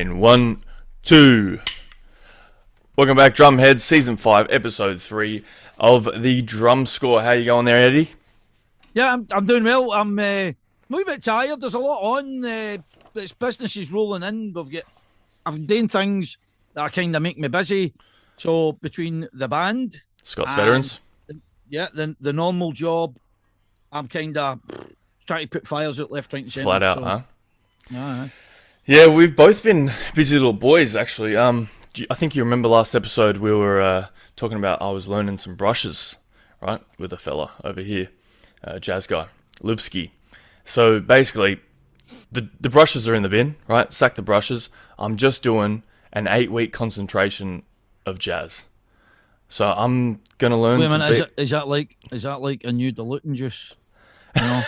in 1, 2. Welcome back, Drumheads, Season 5, Episode 3 of the Drum Score. How you going there, Eddie? Yeah, I'm doing well. I'm a wee bit tired. There's a lot on. This business is rolling in. I'm doing things that kind of make me busy. So between the band, Scott's Veterans, the normal job, I'm kind of trying to put fires out left, right, and centre. Flat out, so, huh? Yeah. Yeah, we've both been busy little boys, actually. I think you remember last episode we were talking about I was learning some brushes, right, with a fella over here, jazz guy, Livsky. So basically, the brushes are in the bin, right? Sack the brushes. I'm just doing an 8-week concentration of jazz. So I'm gonna learn. Wait a minute, is that like a new diluting juice? You know,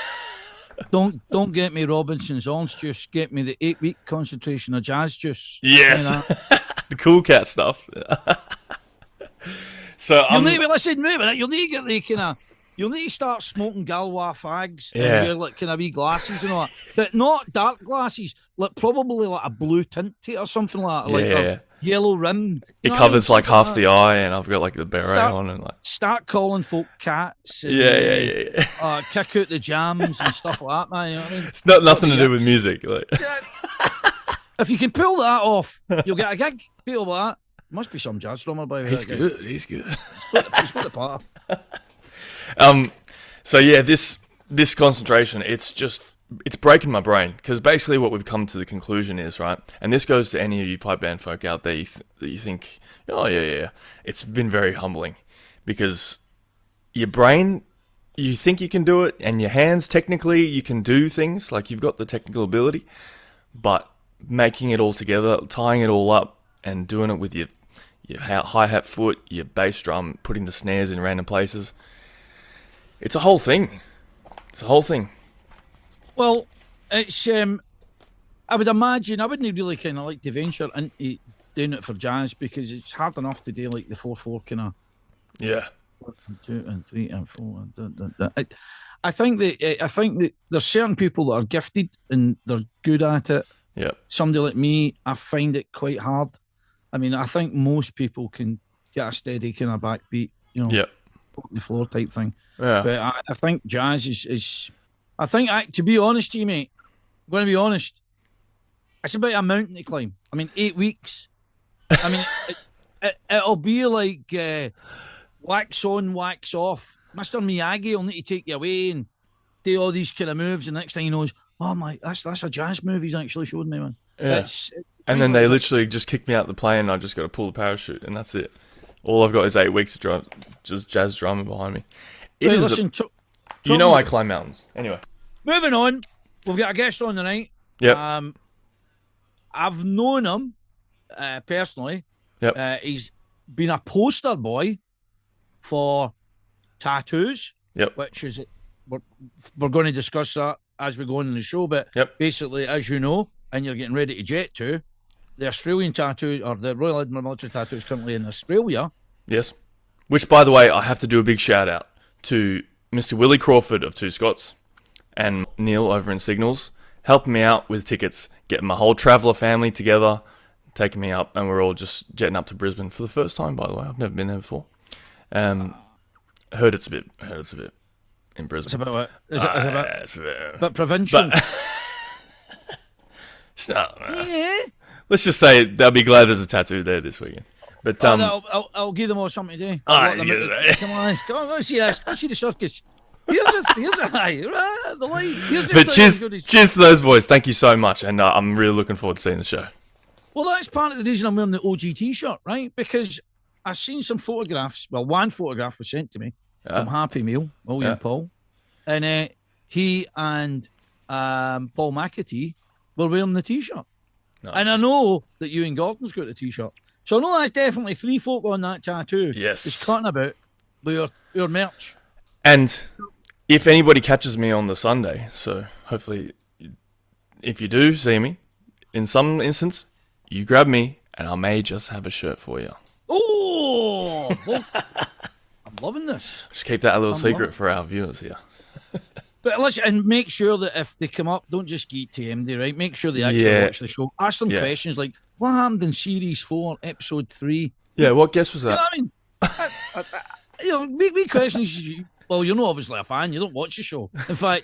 don't get me Robinson's orange juice. Get me the 8-week concentration of jazz juice. Yes, the cool cat stuff. So you'll need to get the kind of. You'll need to start smoking Galois fags and wear like kind of wee glasses and all that, but not dark glasses, like probably like a blue tint to it or something like that, yellow rimmed. It covers like half the eye, and I've got like the beret on and like. Start calling folk cats. And, kick out the jams and stuff like that, man. You know what I mean? It's nothing to do with music. Like. If you can pull that off, you'll get a gig. People like that. Must be some jazz drummer by He's good. He's good. He's got the power. So yeah, this concentration, it's breaking my brain, because basically what we've come to the conclusion is, right, and this goes to any of you pipe band folk out there that you think, oh yeah, it's been very humbling, because your brain, you think you can do it, and your hands, technically, you can do things, like you've got the technical ability, but making it all together, tying it all up, and doing it with your hi-hat foot, your bass drum, putting the snares in random places. It's a whole thing. Well, it's I would imagine I wouldn't really kind of like to venture into doing it for jazz, because it's hard enough to do like the 4/4 kind of. Yeah. 1, 2, and 3, and 4. I think that there's certain people that are gifted and they're good at it. Yeah. Somebody like me, I find it quite hard. I mean, I think most people can get a steady kind of backbeat, you know. Yeah. The floor type thing. Yeah. But I think jazz is I think, to be honest to you, mate, I'm going to be honest, it's about a mountain to climb. I mean, 8 weeks. I mean, it'll be like wax on, wax off. Mr. Miyagi will need to take you away and do all these kind of moves, and next thing he knows, oh my, that's a jazz move he's actually showed me, man. Yeah. And then they literally just kick me out the plane, and I just got to pull the parachute, and that's it. All I've got is 8 weeks of drum, just jazz drumming behind me. You know I climb mountains. Anyway. Moving on, we've got a guest on tonight. Yep. I've known him personally. Yep. He's been a poster boy for tattoos. Yep. Which is, we're going to discuss that as we go on in the show. But basically, as you know, and you're getting ready to jet to, the Australian tattoo, or the Royal Edinburgh Military Tattoo, is currently in Australia. Yes. Which, by the way, I have to do a big shout out to Mr. Willie Crawford of Two Scots and Neil over in Signals, helping me out with tickets, getting my whole traveller family together, taking me up, and we're all just jetting up to Brisbane for the first time, by the way. I've never been there before. Heard it's a bit in Brisbane. It's about what? It's about provincial. Let's just say they'll be glad there's a tattoo there this weekend. But I'll give them all something to do. Come on, go see this. Go see the circus. Here's a high. The light. But cheers to those boys. Thank you so much, and I'm really looking forward to seeing the show. Well, that's part of the reason I'm wearing the OG T-shirt, right? Because I've seen some photographs. Well, one photograph was sent to me from Happy Meal, William Paul, and he and Paul McAtee were wearing the T-shirt. Nice. And I know that you and Gordon's got the T-shirt. So I know that's definitely 3 folk on that tattoo. Yes. It's cutting about with your merch. And if anybody catches me on the Sunday, so hopefully if you do see me, in some instance, you grab me and I may just have a shirt for you. Oh! Well, I'm loving this. Just keep that a little secret for our viewers here. But listen, and make sure that if they come up, don't just get TMD, right? Make sure they actually watch the show. Ask them questions like, what happened in Series 4, Episode 3? Yeah, what guess was You know that? what I mean? We questions. Well, you're not obviously a fan. You don't watch the show. In fact,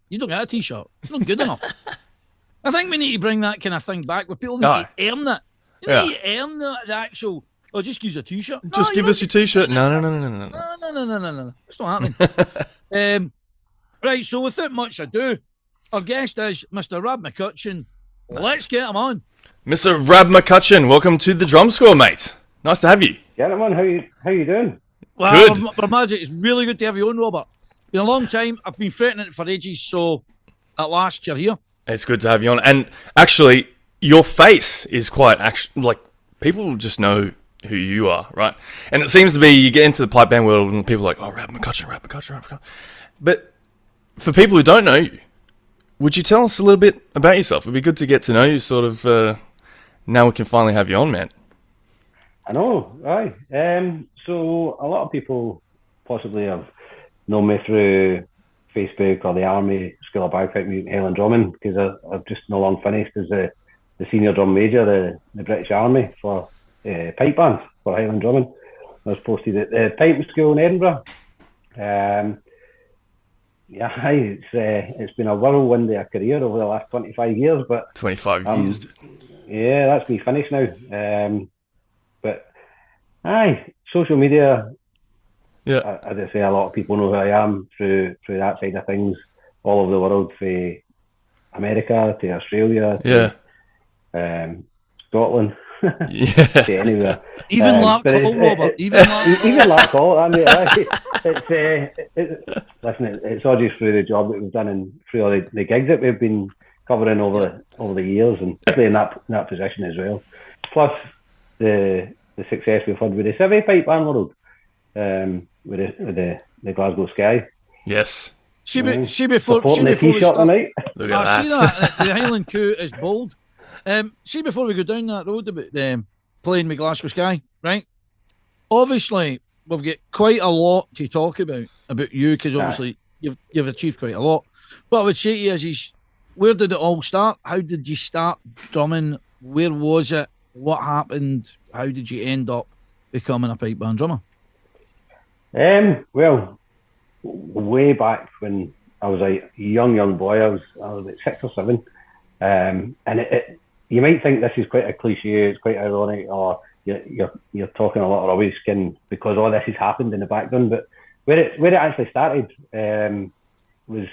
you don't get a T-shirt. It's not good enough. I think we need to bring that kind of thing back where people need to earn it. You need to earn the actual. Oh, just give us a T-shirt. Just give us your T-shirt. No. No. It's not happening. Right, so without much ado, our guest is Mr. Rab McCutcheon. Let's get him on. Mr. Rab McCutcheon, welcome to the Drum Score, mate. Nice to have you. Gentlemen, how you doing? Well, Good. Magic, it's really good to have you on, Robert. Been a long time. I've been threatening it for ages, so at last you're here. It's good to have you on. And actually, your face is quite like people just know who you are, right? And it seems to be you get into the pipe band world and people are like, oh, Rab McCutcheon. But for people who don't know you, would you tell us a little bit about yourself? It'd be good to get to know you, sort of. Now we can finally have you on, man. I know, aye. So a lot of people possibly have known me through Facebook or the Army School of Bagpipe Music in Highland Drumming, because I've just no long finished as the senior drum major, the British Army for pipe band for Highland Drumming. I was posted at the Pipe School in Edinburgh. It's been a whirlwind of a career over the last 25 years, but 25 years. Yeah, that's me finished now. But social media. Yeah, as I say, a lot of people know who I am through that side of things, all over the world, from America to Australia to Scotland. Yeah. To anywhere. Even Lark Hall, Robert. Even Lark Hall. I mean, it's all just through the job that we've done and through all the gigs that we've been covering over the years, and particularly in that position as well. Plus the success we've had with the Civi pipe band world, with the Glasgow Sky. Yes. See before the T-shirt tonight. Look at that. See that the Highland coup is bold. See before we go down that road about playing with Glasgow Sky, right? Obviously, we've got quite a lot to talk about you, because obviously you've achieved quite a lot. What I would say to you is where did it all start? How did you start drumming? Where was it? What happened? How did you end up becoming a pipe band drummer? Well, way back when I was a young boy, I was about 6 or 7, and you might think this is quite a cliche, it's quite ironic, or you're talking a lot of rubbish because all this has happened in the background. But where it actually started was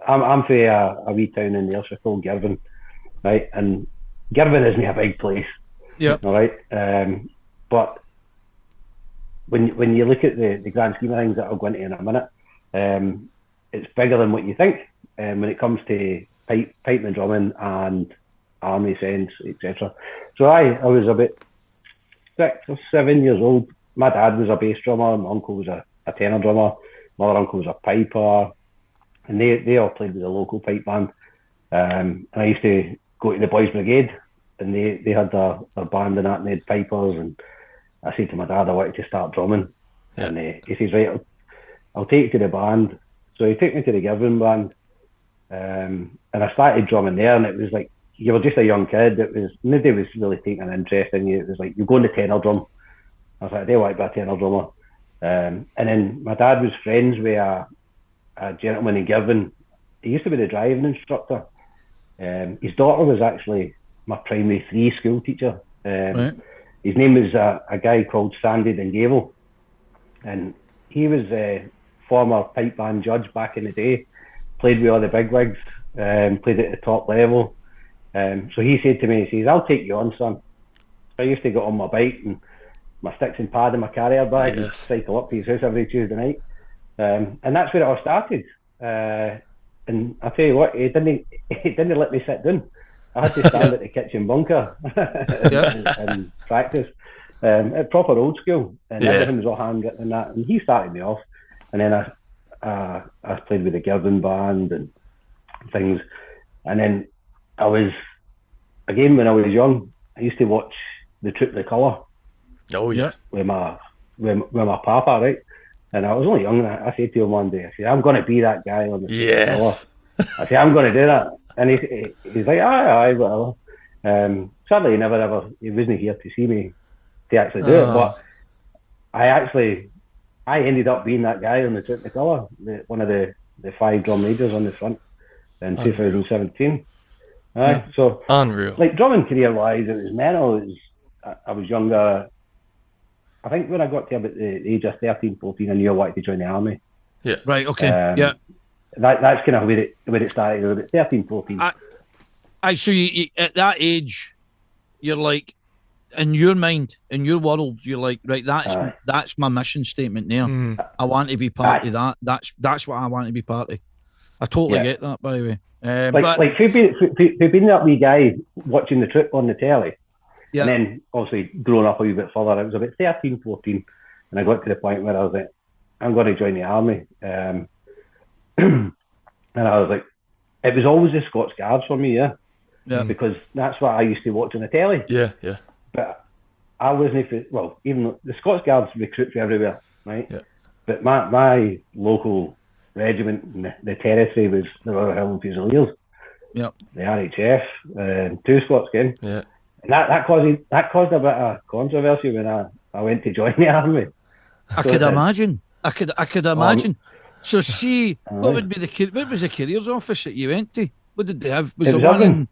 I'm from a wee town in the Ayrshire called Girvan, right? And Girvan isn't a big place, all right. But when you look at the grand scheme of things that I'll go into in a minute, it's bigger than what you think when it comes to pipe and drumming and army sense, etc. So I was about 6 or 7 years old. My dad was a bass drummer, my uncle was a tenor drummer, my other uncle was a piper, and they all played with the local pipe band. And I used to go to the Boys Brigade, and they had their band and that, and they had pipers, and I said to my dad I wanted to start drumming. And he says, right, I'll take you to the band. So he took me to the Girvan band, and I started drumming there, and it was like, you were just a young kid. Nobody was really taking an interest in you. It was like, you're going to tenor drum. I was like, I do want to be a tenor drummer. And then my dad was friends with a gentleman in Girvan. He used to be the driving instructor. His daughter was actually my primary 3 school teacher. Right. His name was a guy called Sandy Dingavel. And he was a former pipe band judge back in the day. Played with all the bigwigs, played at the top level. So he said to me, he says, I'll take you on, son. So I used to get on my bike and my sticks and pad in my carrier bag and cycle up to his house every Tuesday night. And that's where it all started. And I tell you what, he didn't let me sit down. I had to stand at the kitchen bunker and practice. Proper old school, and everything was all handwritten and that. And he started me off, and then I played with the Girvan band and things. And then I was, again, when I was young, I used to watch the Troop the Colour. Oh yeah, with my papa, right? And I was only young, and I said to him one day, I said, I'm going to be that guy on the Troop the Colour. I said, I'm going to do that. And he's like, aye, whatever. Sadly, he wasn't here to see me to actually do it. But I ended up being that guy on the Technicolor, one of the 5 drum majors on the front in 2017. So unreal. Like drumming career-wise, it was mental. I was younger. I think when I got to about the age of 13, 14, I knew I wanted to join the army. Yeah. Right. Okay. Yeah. That's kind of where it started. About 13, 14. So you at that age, you're like, in your mind, in your world, you're like, right, that's my mission statement there. I want to be part of that. That's what I want to be part of. I totally get that, by the way. Like who'd been that wee guy watching the trip on the telly, and then obviously growing up a wee bit further, I was about 13, 14, and I got to the point where I was like, I'm going to join the army. And I was like, it was always the Scots Guards for me, because that's what I used to watch on the telly. Yeah. But I wasn't, even though the Scots Guards recruit from everywhere, right? Yeah. But my local regiment, the territory, was the Royal Highland Fusiliers. Yep. The RHF, and 2 Scots came. Yeah. And that caused a bit of controversy when I went to join the army. I could imagine. I could imagine. So see, what was the careers office that you went to? What did they have? Was it one in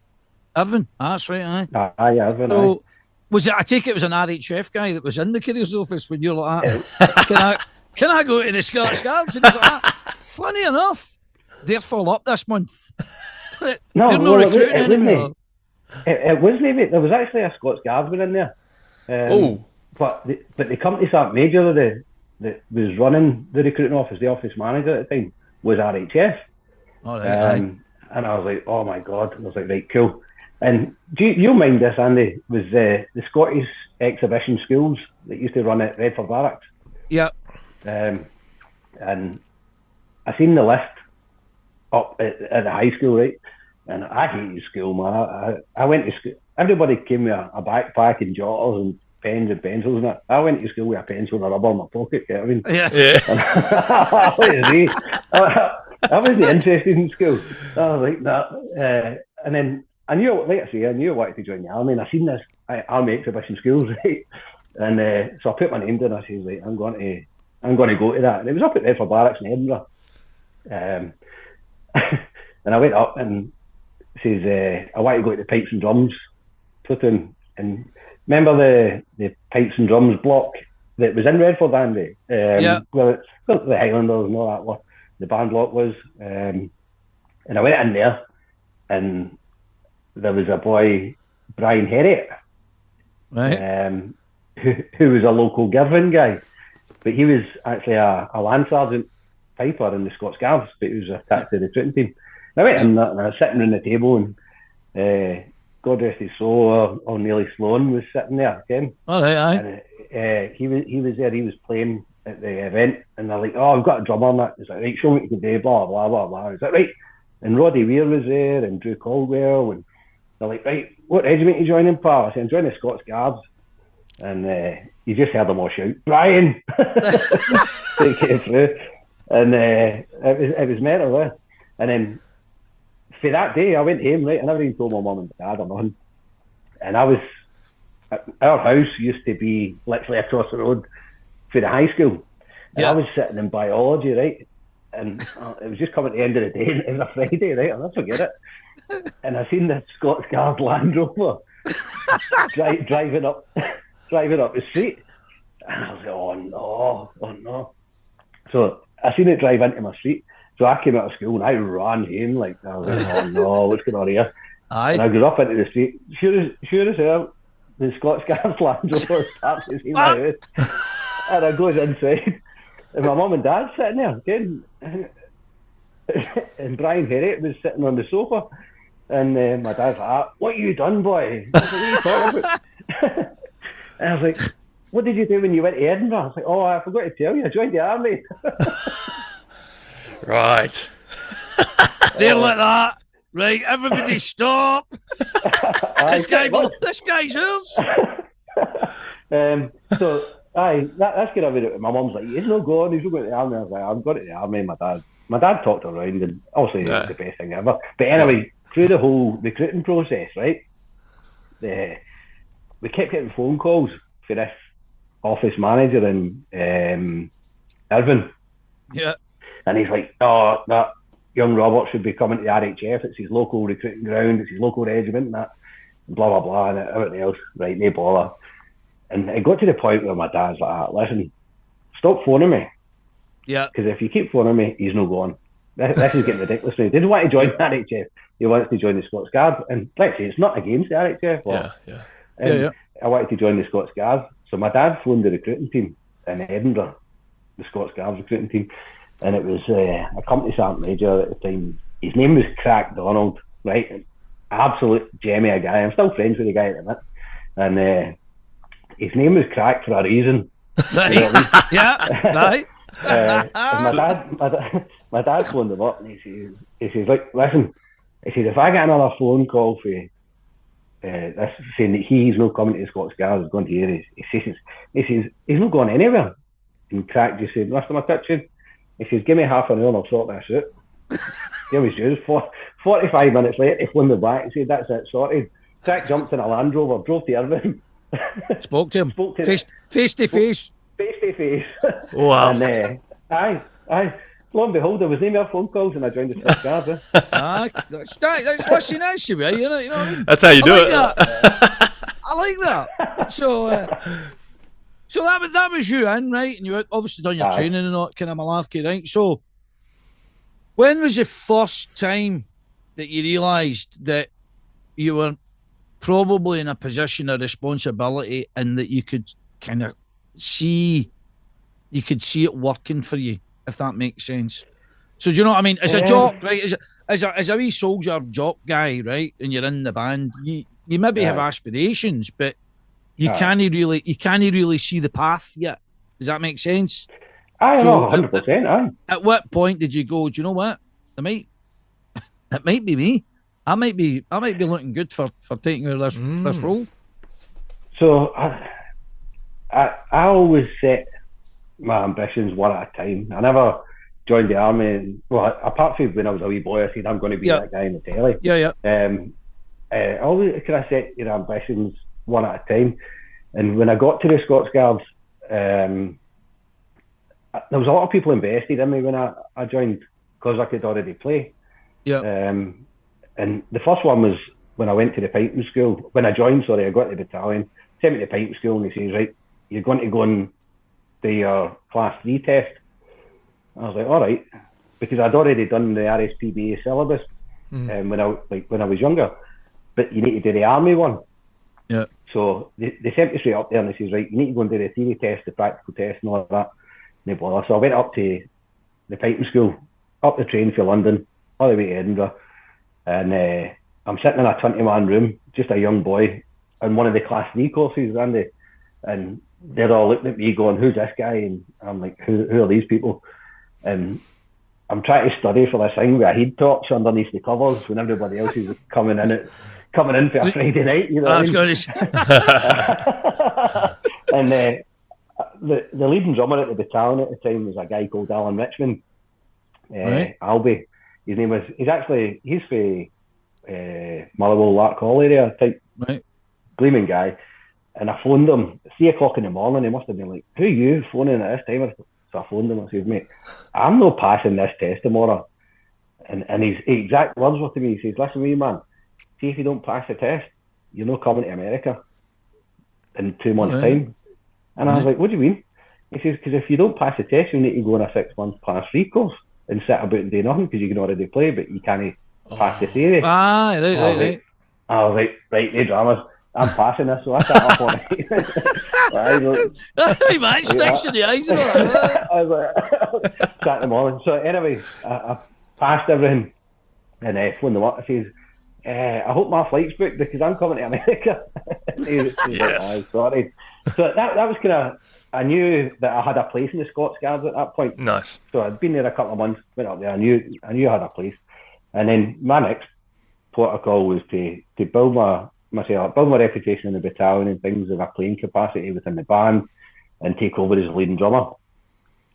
Irvine? That's right, aye. Irvine, so, was it? I take it was an RHF guy that was in the careers office when you're like that. Can I go to the Scots Guards? And he's like, funny enough, they're full up this month. They're not recruiting anymore. It wasn't, mate. There was actually a Scots Guardsman in there. But the company sergeant major that was running the recruiting office, the office manager at the time, was RHF. All right. And I was like, oh my God. And I was like, right, cool. And you'll mind this, Andy, was the Scottish exhibition schools that used to run at Redford Barracks. Yeah. And I seen the list up at the high school, right? And I hated school, man. I went to school. Everybody came with a backpack and jotters and pens and pencils and that. I went to school with a pencil and a rubber in my pocket. You know what I mean? I wasn't interested in school. I was like, nah. And then I knew I wanted to join the army, and I seen this army exhibition schools, right? And so I put my name down. I said, like, I'm going to go to that. And it was up at Redford Barracks in Edinburgh. And I went up and says, I want to go to the pipes and drums platoon. And remember the pipes and drums block that was in Redford, Andy? Where the Highlanders and all that were, the band block was. And I went in there, and there was a boy, Brian Herriot, right? Who was a local Girvan guy, but he was actually a Land Sergeant Piper in the Scots Guards, but he was attached to the recruiting team. And I went in and I was sitting around the table, and God rest his soul, or Neely Sloan was sitting there, Ken. All right, aye. And he was there, he was playing at the event, and they're like, oh, I've got a drummer on that. He's like, right, show me what you can do, blah, blah, blah, blah. He's like, right. And Roddy Weir was there, and Drew Caldwell, and they're like, right, what regiment are you joining, pal? I said, I'm joining the Scots Guards. And you just heard them all shout, Brian! Take it through. And it was mental there. And then for that day, I went home, right? I never even told my mum and dad or nothing. And our house used to be literally across the road for the high school. And I was sitting in biology, right? And it was just coming to the end of the day, and it was a Friday, right? I'll never forget it. And I seen the Scots Guard Land Rover driving up the street. And I was like, oh no. So I seen it drive into my street. So I came out of school and I ran home, like, I was like, oh no, what's going on here? Aye. And I got up into the street. Sure as hell, the Scots Guards Land Rover starts to see my house. And I goes inside. And my mum and dad sitting there again. And Brian Herriot was sitting on the sofa. And my dad's like, what you done, boy? I was like, what are you talking about? And I was like, what did you do when you went to Edinburgh? I was like, oh, I forgot to tell you, I joined the army. Right. They're like that. Right, everybody stop. This guy's yours. So, that's kind of it. My mum's like, he's not going to the army. I was like, I'm going to the army. My dad talked around, and obviously it was the best thing ever. But anyway, through the whole recruiting process, right? we kept getting phone calls for this office manager in Irvine. Yeah. And he's like, oh, that young Robert should be coming to the RHF. It's his local recruiting ground. It's his local regiment and that. Blah, blah, blah, and everything else. Right, no bother. And it got to the point where my dad's like, listen, stop phoning me. Yeah. Because if you keep phoning me, he's no going. This is getting ridiculous now. He doesn't want to join the RHF. He wants to join the Scots Guard. And let's say it's not against the RHF. I wanted to join the Scots Guard. So my dad phoned the recruiting team in Edinburgh, the Scots Guards recruiting team. And it was a company sergeant major at the time. His name was Crack Donald, right? An absolute gemmy a guy. I'm still friends with the guy at the minute. And his name was Crack for a reason. Right. You know what I mean? Yeah, right. My dad phoned him up and he says, like, listen, he says, if I get another phone call for this saying that he's not coming to the Scots Guards, he's going to hear he says he's not going anywhere. And Crack just said, Mr. McCutcheon, he says, give me half an hour and I'll sort this out. Give me shoes. 45 minutes later, he phoned me back and said, that's it, sorted. Crack jumped in a Land Rover, drove to Irvine. Spoke to him. Face to face. Face to face. Wow. And aye. Lo and behold, there was no more phone calls and I joined the Scots Guards. That's listen, that should be, you know what I mean? That's how you do it. I like that. So that was you in, right? And you obviously done your training and all that kind of malarkey, right? So when was the first time that you realised that you were probably in a position of responsibility and that you could kind of see it working for you, if that makes sense? So do you know what I mean? As a jock, right? As a wee soldier jock guy, right? And you're in the band, you maybe have aspirations, but you can't really see the path yet. Does that make sense? I know, 100%. At what point did you go, do you know what? It might be me. I might be looking good for taking over this role. So I always set my ambitions one at a time. I never joined the army. Well, apart from when I was a wee boy, I said I'm going to be that guy in the telly. Yeah. I always kind of set your ambitions one at a time. And when I got to the Scots Guards, there was a lot of people invested in me when I joined because I could already play. Yeah. And the first one was when I went to the piping school. When I joined, I got to the battalion, sent me to the piping school, and he says, right, you're going to go and do your class 3 test. I was like, all right, because I'd already done the RSPBA syllabus when I was younger, but you need to do the army one. Yeah. So they sent me straight up there and they says, right, you need to go and do the theory test, the practical test and all of that. No bother. So I went up to the piping school, up the train for London, all the way to Edinburgh. And I'm sitting in a 20-man room, just a young boy, on one of the class 3 courses, Andy. And they're all looking at me going, who's this guy? And I'm like, who are these people? And I'm trying to study for this thing with a heat torch underneath the covers when everybody else is coming in for a Friday night, you know. I was going to say. And the leading drummer at the battalion at the time was a guy called Alan Richmond, Right. Albie. His name was. He's for Motherwell, Larkhall area type, Right. gleaming guy. And I phoned him at 3 o'clock in the morning. He must have been like, "Who are you phoning at this time?" So I phoned him and said, "Mate, I'm not passing this test tomorrow." And his exact words were to me. He says, "Listen, me man, see if you don't pass the test, you're not coming to America in 2 months' time." And I was like, "What do you mean?" He says, "Because if you don't pass the test, you need to go on a 6-month class 3 course and sit about and do nothing because you can already play, but you can't pass the theory." Right. I was like, right, no dramas. I'm passing this, so I sat up on it. Hey man, sticks in the eyes and all that. I was like, sat them on. So anyway, I passed everything and phoned them up. I says, I hope my flight's booked because I'm coming to America. Yes. Sorry. So that was kind of, I knew that I had a place in the Scots Guards at that point. Nice. So I'd been there a couple of months, went up there, I knew I had a place. And then my next protocol was to build my reputation in the battalion and things in a playing capacity within the band and take over as leading drummer.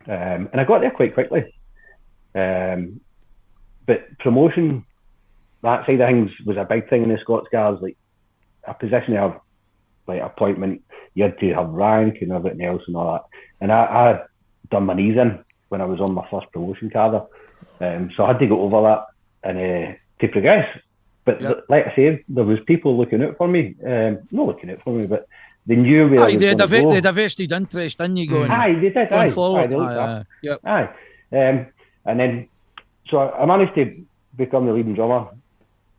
And I got there quite quickly. But promotion, that side of things was a big thing in the Scots Guards. Like a position of like appointment. You had to have rank and everything else and all that. And I had done my knees in when I was on my first promotion cadre, so I had to go over that and to progress. But like I say, there was people looking out for me. Not looking out for me, but they knew where I was going to go. They had a vested interest in you going. Aye, they did. Going Aye, forward. they looked aye. And then, so I managed to become the leading drummer,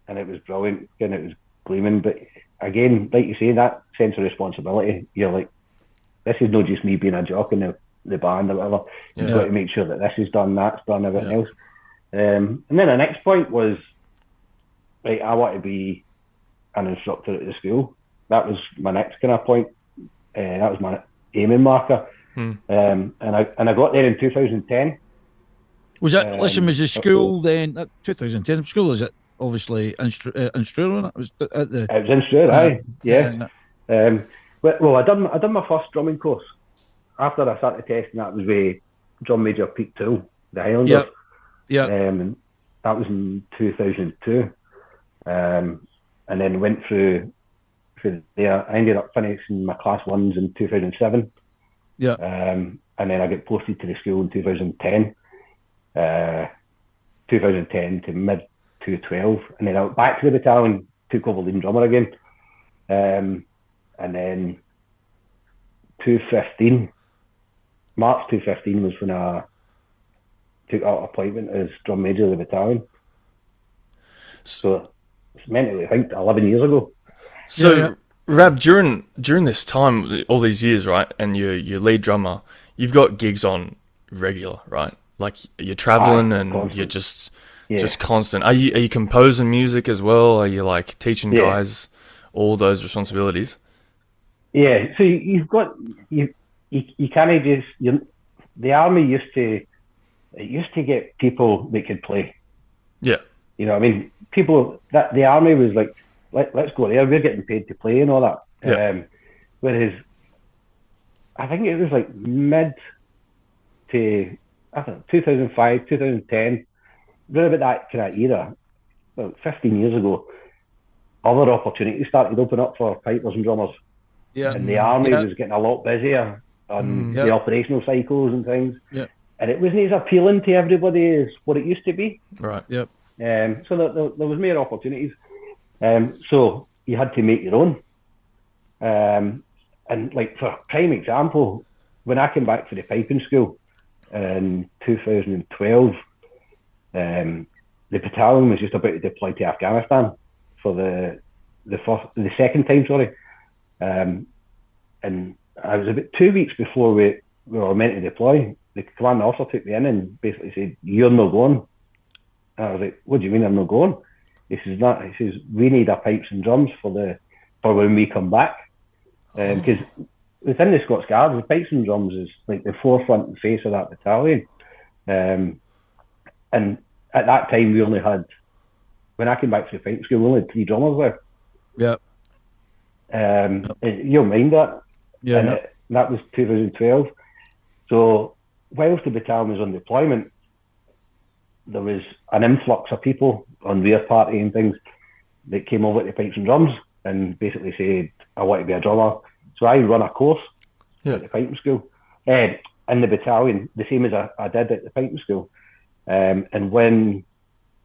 and it was brilliant, and it was gleaming. But again, like you say, that sense of responsibility, you're like, this is not just me being a jock in the band or whatever. You've got to make sure that this is done, that's done, everything else. And then the next point was, right, I want to be an instructor at the school. That was my next kind of point. That was my aiming marker. And I got there in 2010. Was that, was the school then, 2010 school, is it obviously in Struer? It was at the... It was in Struer, aye, yeah. Well, I done my first drumming course. After I started testing, that was with Drum Major Pete Toole, the Highlanders. And that was in 2002. And then went through there. I ended up finishing my class ones in 2007. And then I got posted to the school in 2010. 2010 to mid 2012, and then I went back to the battalion, took over leading drummer again. And then 2015, March 2015 was when I took out appointment as drum major of the battalion. So it's mentally, I think, 11 years ago. So, Rab, during this time, all these years, right, and you're lead drummer, you've got gigs on regular, right? Like you're traveling and constant. You're just constant. Are you composing music as well? Are you like teaching guys all those responsibilities? Yeah. So you've got you can't just the army used to get people that could play. Yeah. You know what I mean? People that the army was like, let's go there. We're getting paid to play and all that. Yeah. Whereas I think it was like mid to 2005, 2010, right about that kind of era, about 15 years ago, other opportunities started to open up for pipers and drummers. And the army was getting a lot busier on the operational cycles and things. And it wasn't as appealing to everybody as what it used to be. Right. So there was more opportunities. So you had to make your own. And like for a prime example, when I came back for the piping school, in 2012, the battalion was just about to deploy to Afghanistan for the second time, and I was about 2 weeks before we were meant to deploy. The commanding officer took me in and basically said, "You're not going." And I was like, "What do you mean I'm not going?" He says, "We need our pipes and drums for when we come back, because." Within the Scots Guards, the pipes and drums is like the forefront and face of that battalion. And at that time, we only had, when I came back to the piping school, we only had 3 drummers there. You'll mind that. That was 2012. So whilst the battalion was on deployment, there was an influx of people on rear party and things that came over to the pipes and drums and basically said, "I want to be a drummer." So I run a course at the piping school in the battalion, the same as I did at the piping school. And when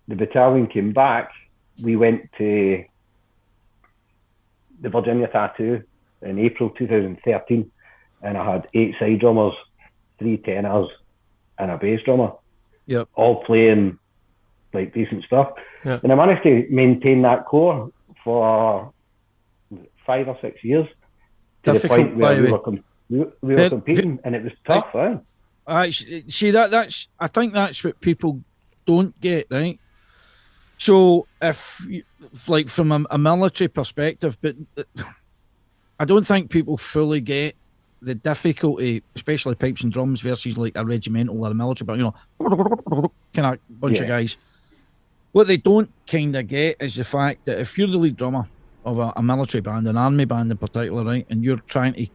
the battalion came back, we went to the Virginia Tattoo in April 2013, and I had 8 side drummers, 3 tenors, and a bass drummer, all playing like decent stuff. And I managed to maintain that core for 5 or 6 years. To the point where we were competing, and it was tough. See that's. I think that's what people don't get, right? So if like from a military perspective, but I don't think people fully get the difficulty, especially pipes and drums versus like a regimental or a military, but kind of bunch of guys. What they don't kind of get is the fact that if you're the lead drummer of a military band, an army band in particular, right, and you're trying to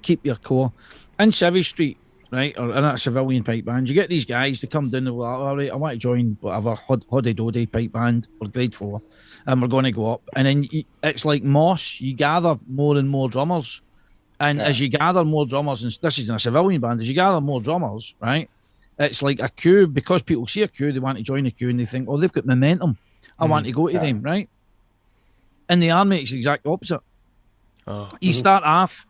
keep your core in Civvy Street, right, or in a civilian pipe band, you get these guys to come down and go, all right, I want to join whatever Hoddy Doddy pipe band or grade 4, and we're going to go up. And then it's like moss, you gather more and more drummers. And as you gather more drummers, and this is in a civilian band, as you gather more drummers, right, it's like a queue, because people see a queue, they want to join the queue and they think, oh, they've got momentum. I want to go to them, right? In the army, it's the exact opposite. You start off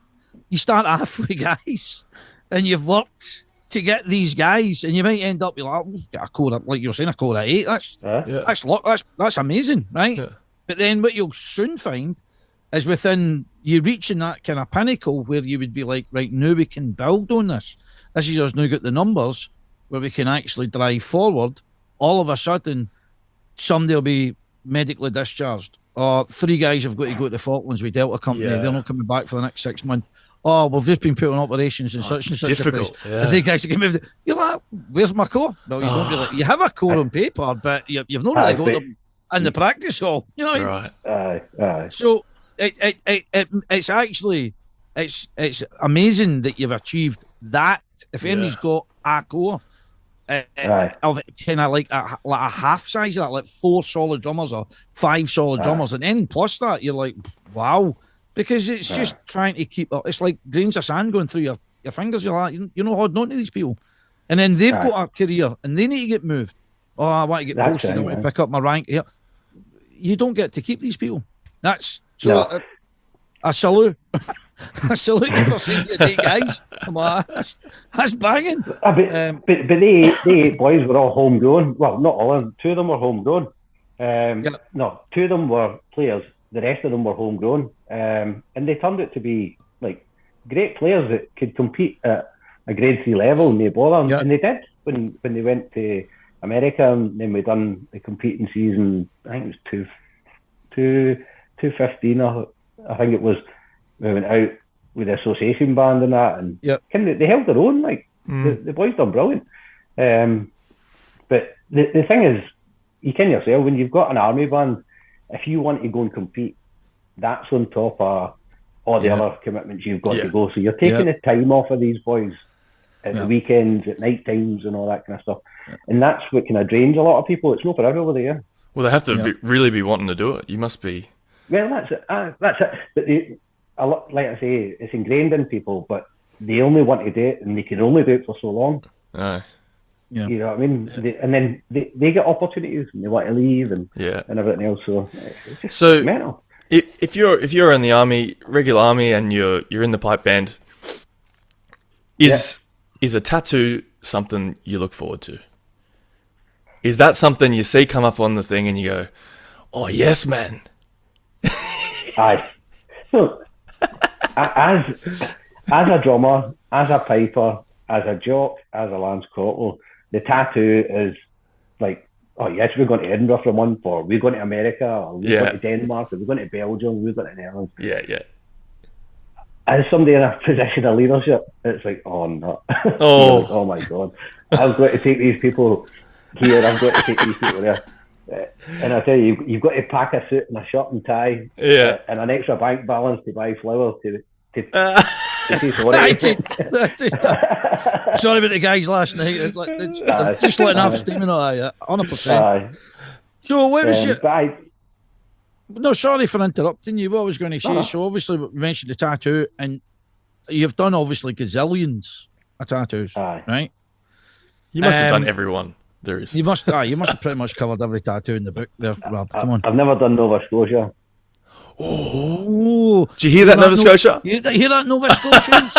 with guys, and you've worked to get these guys, and you might end up, you're like, oh, get a core, like you're saying, a core of 8. That's amazing, right? Yeah. But then what you'll soon find is within you reaching that kind of pinnacle where you would be like, right, now we can build on this. This is us now got the numbers where we can actually drive forward. All of a sudden, somebody will be medically discharged, or 3 guys have got to go to the Falklands with Delta Company. They're not coming back for the next 6 months. Oh, we've just been put on operations in such and such a place. Yeah. And the guys get moved. You're like, where's my core? No, you don't really. You have a core on paper, but you've not really got them in the practice hall. You know what I mean? So it's actually it's amazing that you've achieved that. If anybody's got a core of kind of like a half size of that, like 4 solid drummers or 5 solid drummers, and then plus that, you're like, wow, because it's just trying to keep up. It's like grains of sand going through your fingers. You're like, you're not holding on to these people, and then they've got a career and they need to get moved. Oh, I want to get posted. I want to pick up my rank here. You don't get to keep these people. That's so. I salute. I salute you for saying you guys. Come on, that's banging. But the 8 boys were all homegrown. Well, not all of them. 2 of them were homegrown. No, 2 of them were players. The rest of them were homegrown. And they turned out to be like great players that could compete at a grade 3 level and they bother. And they did when they went to America, and then we done the competing season. I think it was 215. I think it was. We went out with the association band and that, and they held their own. Like the boys done brilliant. But the thing is, you can yourself, when you've got an army band, if you want to go and compete, that's on top of all the other commitments you've got to go. So you're taking the time off of these boys at the weekends, at night times, and all that kind of stuff. And that's what kind of drains a lot of people. It's not for everybody. Yeah. Well, they have to really be wanting to do it. You must be. Well, that's it. But like I say, it's ingrained in people, but they only want to do it, and they can only do it for so long. You know what I mean? And then they get opportunities, and they want to leave, and everything else. So it's just mental. If you're in the army, regular army, and you're in the pipe band, is a tattoo something you look forward to? Is that something you see come up on the thing and you go, "Oh yes, man"? Aye. So, as a drummer, as a piper, as a jock, as a lance corporal, the tattoo is like, oh yes, we're going to Edinburgh for a month, or we're going to America, or we're going to Denmark, or we're going to Belgium, we're going to Netherlands. As somebody in a position of leadership, it's like, oh no, like, oh my god, I've got to take these people here, I've got to take these people there. And I tell you, you've got to pack a suit and a shirt and tie, and an extra bank balance to buy flowers to Sorry about the guys last night. Just letting have a statement on that, 100%. So what was your... No, sorry for interrupting you. What I was going to say, so obviously we mentioned the tattoo, and you've done obviously gazillions of tattoos, right? You must have done every one. There is. You must have pretty much covered every tattoo in the book there, Rob. Come on. I've never done Nova Scotia. Oh, did you hear that, Nova Scotia? You hear that, Nova Scotians?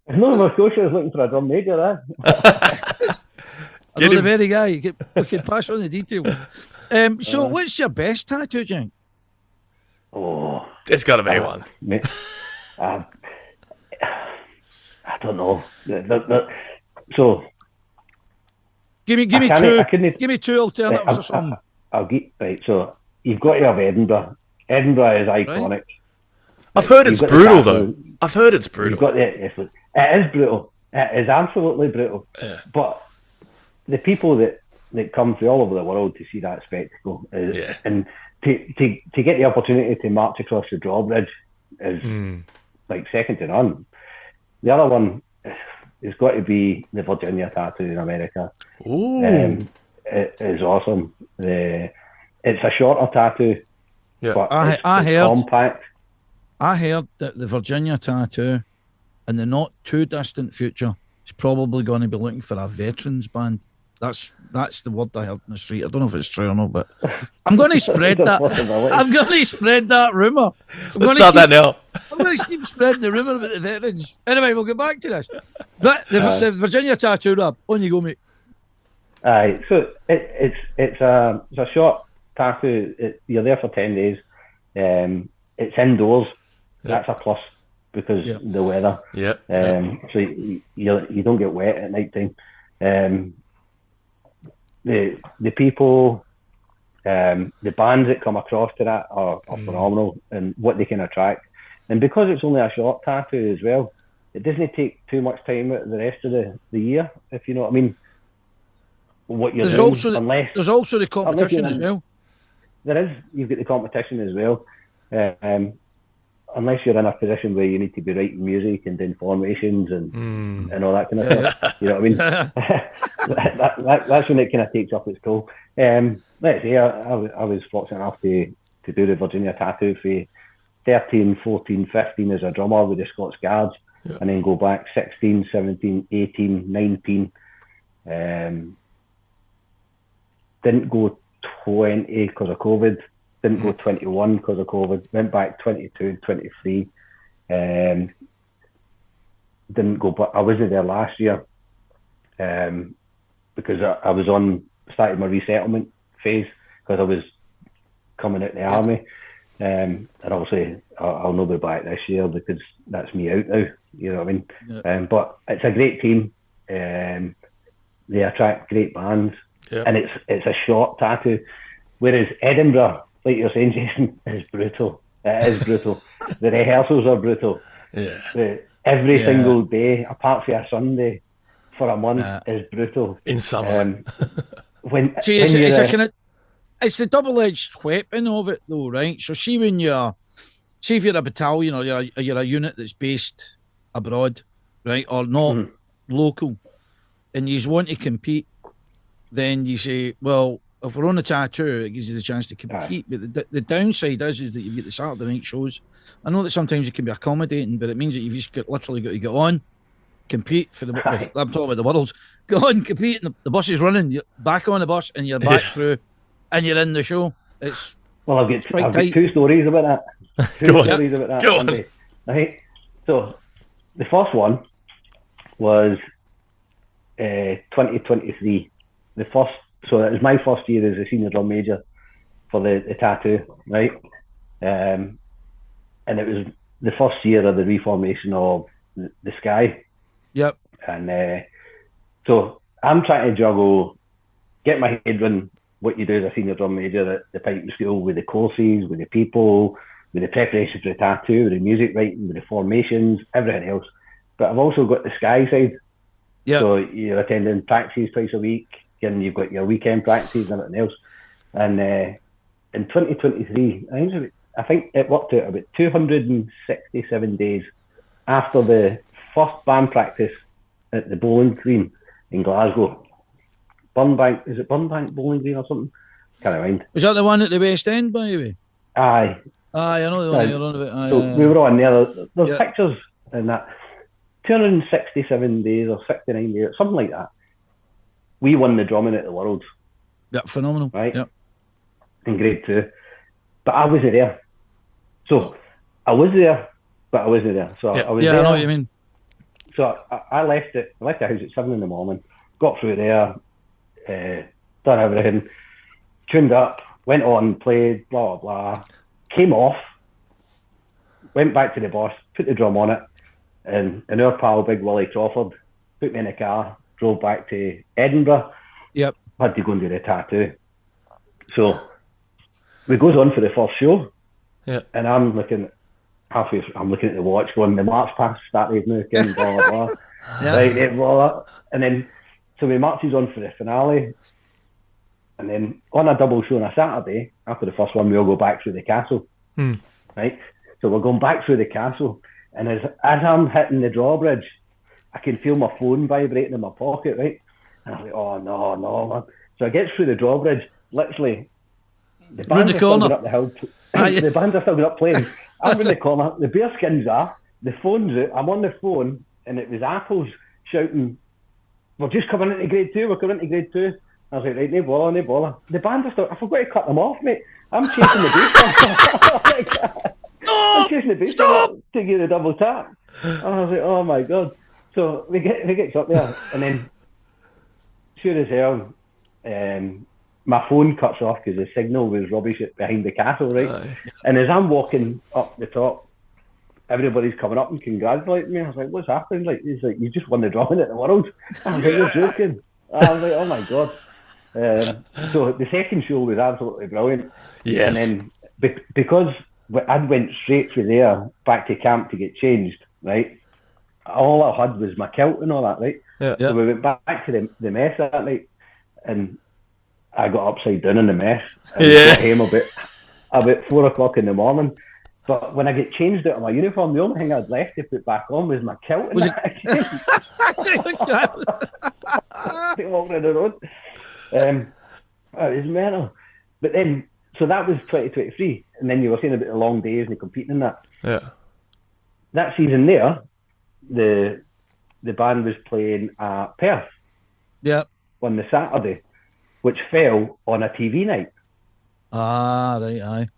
Nova Scotia is looking for a drum major, I know the very guy. We can pass on the details. So, what's your best tattoo, Jen? Oh, it's got to be one. I don't know. So. Give me two. Give me 2 alternatives or something. I'll get right. So you've got to have Edinburgh. Edinburgh is iconic. Right. I've heard it's brutal, though. I've heard it's brutal. It is brutal. It is absolutely brutal. Yeah. But the people that come from all over the world to see that spectacle, and to get the opportunity to march across the drawbridge is like second to none. The other one, it's got to be the Virginia tattoo in America. Ooh. It is awesome. It's a shorter tattoo, but it's compact. I heard that the Virginia tattoo in the not too distant future is probably going to be looking for a veterans band. That's the word I heard in the street. I don't know if it's true or not, but I'm going to spread that. I'm going to spread that rumour. Let's start that now. I'm going to keep spreading the rumour about the veterans. Anyway, we'll get back to this. But the Virginia tattoo, Rab, on you go, mate. Aye, so it's a short tattoo. You're there for 10 days. It's indoors. That's a plus because the weather. So you don't get wet at night time. The people, the bands that come across to that are phenomenal, and what they can attract. And because it's only a short tattoo as well, it doesn't take too much time out of the rest of the year, if you know what I mean. What you're doing, there's also the competition as well. There is. You've got the competition as well. Unless you're in a position where you need to be writing music and doing formations and all that kind of stuff. You know what I mean? That's when it kind of takes up its toll. Let's say I was fortunate enough to do the Virginia tattoo for 13, 14, 15 as a drummer with the Scots Guards, and then go back 16, 17, 18, 19. Didn't go 20 because of COVID. Didn't go 21 because of COVID. Went back 22, 23. Didn't go back. I wasn't there last year because I was started my resettlement phase because I was coming out the army. And obviously I'll not be back this year because that's me out now. You know what I mean? But it's a great team. They attract great bands. And it's a short tattoo. Whereas Edinburgh, like you're saying, Jason, is brutal. It is brutal. The rehearsals are brutal. Every single day, apart from a Sunday, for a month is brutal. In summer. It's the double-edged weapon of it, though, right? So see if you're a battalion or you're a unit that's based abroad, right, or not local, and you want to compete, then you say, well, if we're on a tattoo, it gives you the chance to compete. But the downside is that you get the Saturday night shows. I know that sometimes it can be accommodating, but it means that you've just literally got to get on, compete for I'm talking about the Worlds. Go on, compete, and the bus is running. You're back on the bus, and you're back through, and you're in the show. I've got 2 stories about that. Go on. Right. So the first one was 2023. So it was my first year as a senior drum major for the tattoo, right? And it was the first year of the reformation of the Sky. Yep. And so I'm trying to juggle, get my head around what you do as a senior drum major at the piping school, with the courses, with the people, with the preparation for the tattoo, with the music writing, with the formations, everything else. But I've also got the Sky side. Yeah. So you're attending practices twice a week, and you've got your weekend practices and everything else. And in 2023, I think it worked out about 267 days after the first band practice at the Bowling Green in Glasgow. Burnbank, is it Burnbank Bowling Green or something? Can't mind. Was that the one at the West End, by the way? Aye. I know the one you're on about. So we were on there. There's pictures in that. 267 days or 69 days, something like that. We won the drumming at the Worlds. Yeah, phenomenal. Right? Yep. In grade 2. But I wasn't there. So I was there, but I wasn't there. So I was there. I know what you mean. So I left the house at 7 a.m, got through there, done everything, tuned up, went on, played, blah, blah, blah, came off, went back to the bus, put the drum on it, and our pal, Big Willie Crawford, put me in a car, drove back to Edinburgh. Yep. Had to go and do the tattoo. So we goes on for the first show. Yeah. And I'm looking at the watch going, the march past started moving, blah, blah, blah. Right, blah. And then, so we marches on for the finale. And then on a double show on a Saturday, after the first one, we all go back through the castle. Right? So we're going back through the castle. And as I'm hitting the drawbridge, I can feel my phone vibrating in my pocket, right? And I'm like, oh no, man. So I get through the drawbridge, literally, the bands are still going up the hill. The bands are still going up playing. I'm in the corner, the bearskins are, the phone's out, I'm on the phone, and it was Apples shouting, we're just coming into grade 2, we're coming into grade 2. I was like, right, no bother. The band are still, I forgot to cut them off, mate. I'm chasing the bass. I'm chasing the bass to get the double tap. And I was like, oh my God. So we get up there, and then sure as hell, my phone cuts off because the signal was rubbish behind the castle, right? And as I'm walking up the top, everybody's coming up and congratulating me. I was like, what's happening? Like, he's like, you just won the drawing at the World. I was like, you're joking. I was like, oh my God. So the second show was absolutely brilliant. Yes. And then because I went straight from there back to camp to get changed, right? All I had was my kilt and all that, right? Yeah. So we went back to the mess that night, and I got upside down in the mess. And got home about 4 o'clock in the morning. But when I get changed out of my uniform, the only thing I'd left to put back on was my kilt. And to walk down the road. It was mental. But then, so that was 2023, and then you were saying about the long days and competing in that. Yeah. That season there, the band was playing at Perth. Yeah. On the Saturday, which fell on a TV night. Ah, right, aye.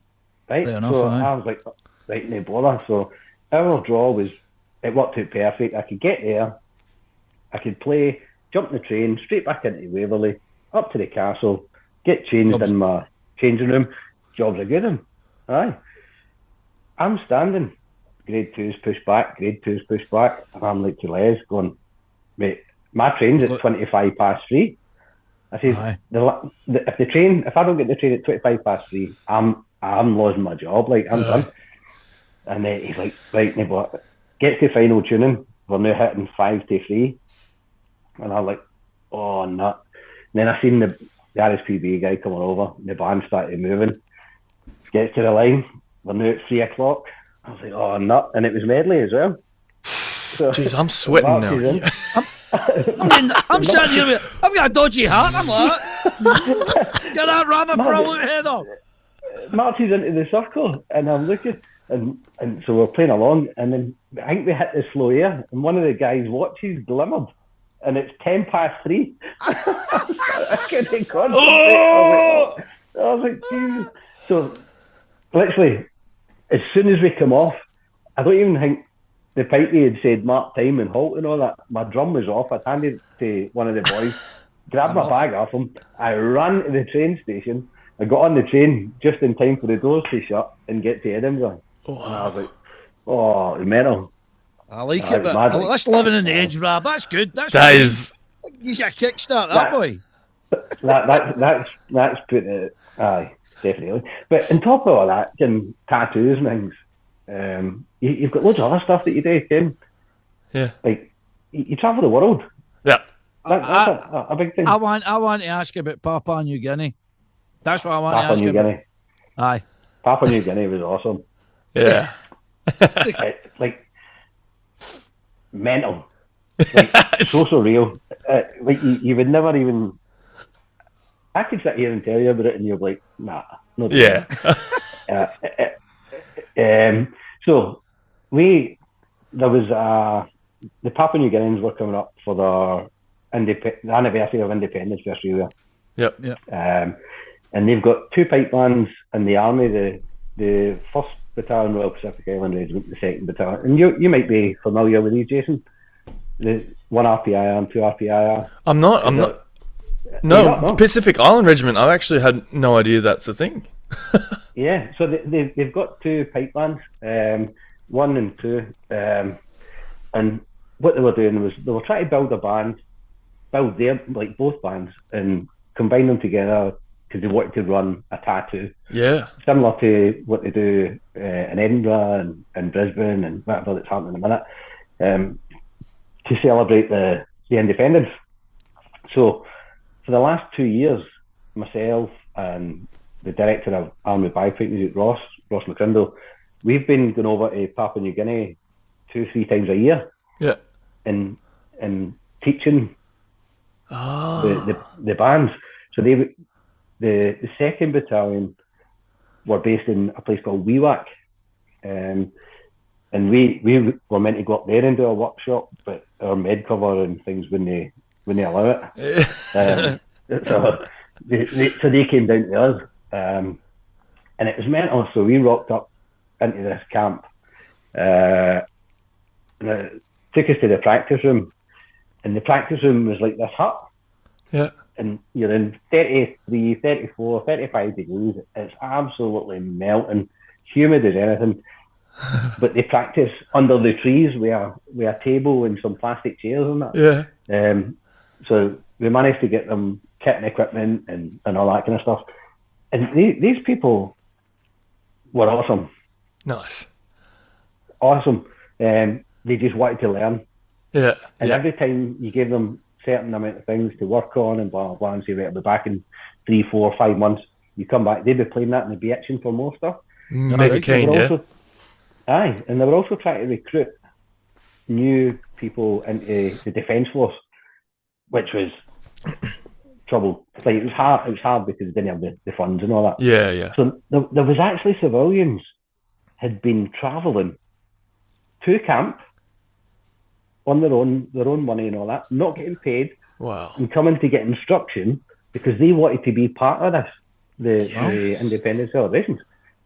Right, enough, so aye. I was like, right, no bother. So our draw was, it worked out perfect. I could get there, I could play, jump the train, straight back into Waverley, up to the castle, get changed in my changing room. Jobs are good. Aye. I'm standing, grade 2's pushed back, and I'm like to Les going, mate, my train's at 25 past 3. I said, if I don't get the train at 25 past 3, I'm losing my job, like, I'm done. And then he's like, right, no, but get to final tuning, we're now hitting 5 to 3. And I'm like, oh, no. And then I seen the RSPB guy coming over, the band started moving, gets to the line, we're now at 3 o'clock. I was like, oh, no. And it was medley as well. So, jeez, I'm sweating now. I'm sitting here with, I've got a dodgy hat, I'm like, get that rabbit problem head off. Marches into the circle, and I'm looking, and so we're playing along, and then I think we hit the slow air, and one of the guys' watches glimmered, and it's 10 past 3. I couldn't concentrate. I was like, Jesus. So, literally, as soon as we come off, I don't even think the pipey had said mark time and halt and all that. My drum was off. I'd handed it to one of the boys, grabbed my bag off him. I ran to the train station. I got on the train just in time for the doors to shut and get to Edinburgh. And I was like, oh, mental. I like it, but that's living in the edge, Rab. That's good. That is. You should kickstart that boy. That's put it. Aye, definitely. But on top of all that, and tattoos and things, you've got loads of other stuff that you do, Tim. Yeah. Like, you travel the world. Yeah. That's a big thing. I want to ask about Papua New Guinea. That's what I want to ask Papua New about. Guinea. Aye. Papua New Guinea was awesome. Yeah. Like, mental. Like, so surreal. Like, you would never even... I could sit here and tell you about it, and you're like, nah. No. Yeah. So, there was the Papua New Guineans were coming up for the anniversary of independence for Australia. Yep. And they've got 2 pipe bands in the army, the 1st Battalion Royal Pacific Island Regiment, the 2nd Battalion. And you might be familiar with these, Jason. The 1 RPIR and 2 RPIR. I'm not. No, Pacific Island Regiment. I actually had no idea that's a thing. Yeah, so they've got 2 pipe bands, 1 and 2, and what they were doing was they were trying to build a band, build their, like, both bands, and combine them together because they wanted to run a tattoo. Yeah, similar to what they do in Edinburgh and Brisbane and whatever that's happening in a minute, to celebrate the independence. So for the last 2 years, myself and the director of Army Bagpipe Music, Ross McCrindle, we've been going over to Papua New Guinea 2-3 times a year. Yeah. And and teaching Oh. the bands. So the 2nd Battalion were based in a place called Wewak. And we were meant to go up there and do a workshop, but our med cover and things wouldn't allow it. So they came down to us, and it was mental. So we rocked up into this camp, and it took us to the practice room, and the practice room was like this hut. Yeah. And you're in 33, 34, 35 degrees. It's absolutely melting, humid as anything. But they practice under the trees with a table and some plastic chairs and that. Yeah. So we managed to get them kit and equipment and all that kind of stuff. And these people were awesome. Nice. Awesome. They just wanted to learn. Yeah. And yeah. every time you gave them certain amount of things to work on and blah, blah, blah, and say, right, I'll be back in 3, 4, 5 months. You come back, they'd be playing that and they'd be itching for more stuff. Mega keen, yeah. Aye, and they were also trying to recruit new people into the Defence Force, which was trouble. Like, it was hard because they didn't have the funds and all that. Yeah, yeah. So there was actually civilians had been travelling to camp on their own money and all that, not getting paid, Wow. and coming to get instruction because they wanted to be part of this, the independent celebrations.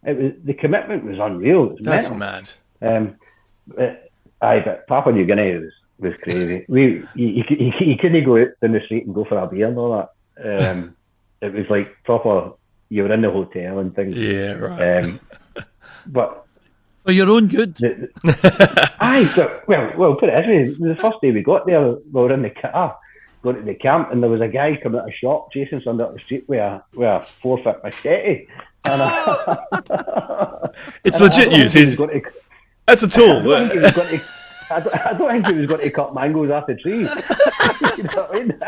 It was, the commitment was unreal. It was That's mental. mad. But Papua New Guinea was crazy. You couldn't go out in the street and go for a beer and all that. It was like proper. You were in the hotel and things. Yeah, right. But For your own good. Aye, so, well, put it this way. The first day we got there, we were in the car going to the camp, and there was a guy coming out of a shop chasing somebody up the street with a 4-foot machete. And It's legit use. That's a tool. I don't think he was going to cut mangoes off the trees. You know what I mean?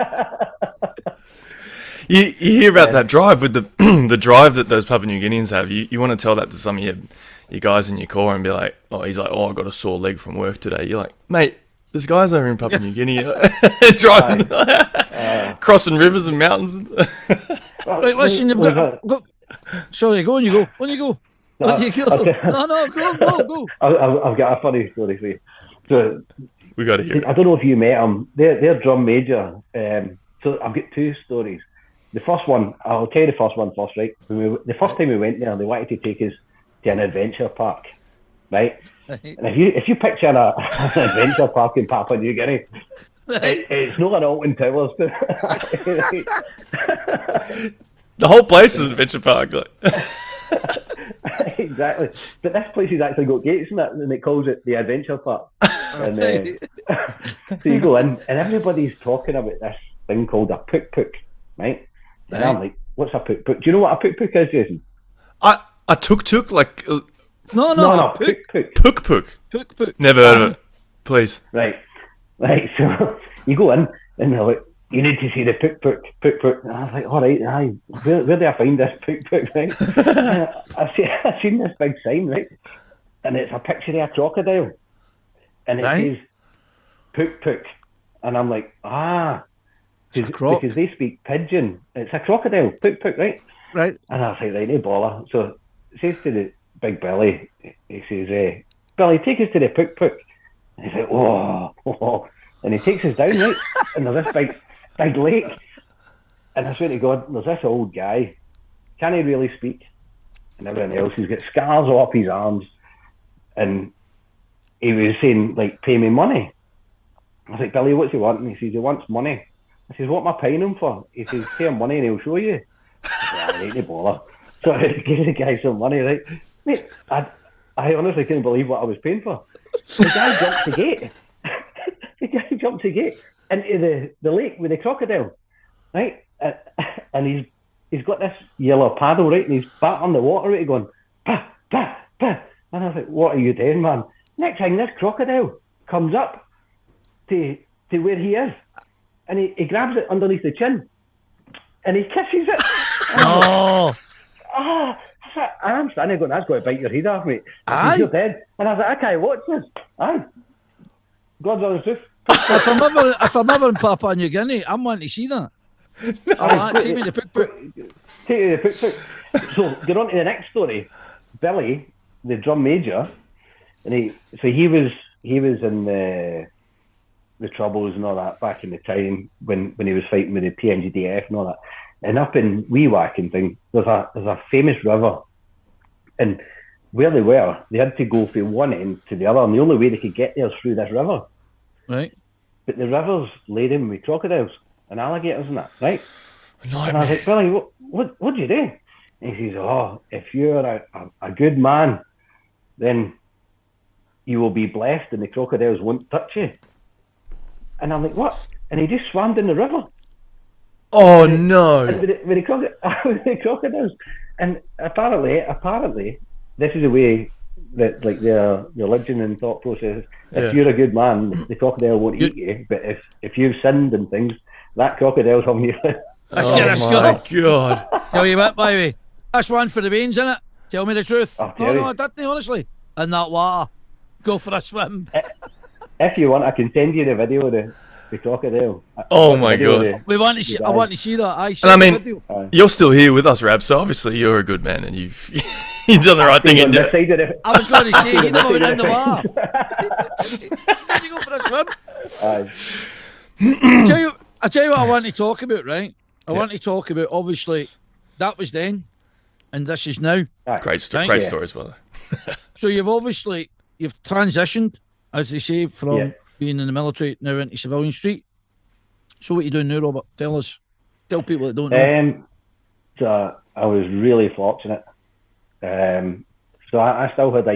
You hear about that drive with the drive that those Papua New Guineans have. You want to tell that to some of your guys in your corps and be like, he's like, I got a sore leg from work today. You're like, mate, there's guys over in Papua New Guinea driving, crossing rivers and mountains. Right, listen, go. Sorry, go on you go. On you go. On you go. No, go. I've got a funny story for you. So We got to hear it. I don't know if you met them. They're drum major. So I've got 2 stories. The first one, I'll tell you the first one first, right? The first time we went there, they wanted to take us to an adventure park, right? And if you picture an adventure park in Papua New Guinea, it's not an Alton Towers. The whole place is an adventure park. Exactly. But this place has actually got gates in it, and it calls it the adventure park. And so you go in, and everybody's talking about this thing called a puk-puk, right? And I'm like, what's a puk-puk? Do you know what a puk-puk is, Jason? A tuk-tuk, like... No, puk-puk. Puk-puk. Never heard of it. Please. Right. So you go in, and they're like, you need to see the puk-puk. And I was like, all right, aye. Where do I find this puk-puk, right? I've seen this big sign, right? And it's a picture of a crocodile. And it says puk-puk. And I'm like, because they speak pidgin. It's a crocodile, puk-puk, right? Right. And I was like, right, no bother. So it says to the big Billy, he says, Billy, take us to the puk-puk. And he's like, oh. And he takes us down, right? And there's this big lake. And I swear to God, there's this old guy. Can't he really speak? And everyone else, he's got scars all up his arms. And he was saying, like, pay me money. I was like, Billy, what's he want? And he says, he wants money. I says, what am I paying him for? He says, pay him money and he'll show you. I said, right, no bother. So I gave the guy some money, right? Mate, I honestly couldn't believe what I was paying for. The guy jumped the gate. The guy jumped the gate into the lake with the crocodile, right? And he's got this yellow paddle, right? And he's bat on the water, right? Going, bah, bah, bah. And I was like, what are you doing, man? Next thing, this crocodile comes up to where he is. And he grabs it underneath the chin. And he kisses it. Oh. I'm standing going, that's going to bite your head off, mate. Aye. You're dead. And I was like, I can't watch this. Aye. God's honest truth. if I'm ever in Papua New Guinea, I'm wanting to see that. Take me to Puk. Take you to Puk. So get on to the next story. Billy, the drum major, and he was in the Troubles and all that back in the time when he was fighting with the PNGDF and all that. And up in Wewak and thing, there's a famous river, and where they were, they had to go from one end to the other, and the only way they could get there is through this river. Right. But the river's laden with crocodiles and alligators and that, right? Nightmare. And I was like, Billy, what do you do? And he says, oh, if you're a good man, then you will be blessed and the crocodiles won't touch you. And I'm like, what? And he just swam in the river. Oh, no. With the crocodiles. And apparently, this is the way that like their religion and thought process is. If you're a good man, the crocodile won't eat you. But if you've sinned and things, that crocodile's on you. Oh, my God. Tell you what, baby. That's one for the beans, isn't it? Tell me the truth. No, I didn't, honestly. In that water. Go for a swim. If you want, I can send you the video of the crocodile. Oh, my God. I want to see that. And I mean, you're still here with us, Rab, so obviously you're a good man and you've done the right thing. I was going to say, you never went in the water. Did you go for a swim? I'll tell you what I want to talk about, right? I want to talk about, obviously, that was then, and this is now. Great stories, brother. So you've transitioned, as they say, from being in the military now into civilian street. So what are you doing now, Robert? Tell people that don't know. So I was really fortunate. So I still had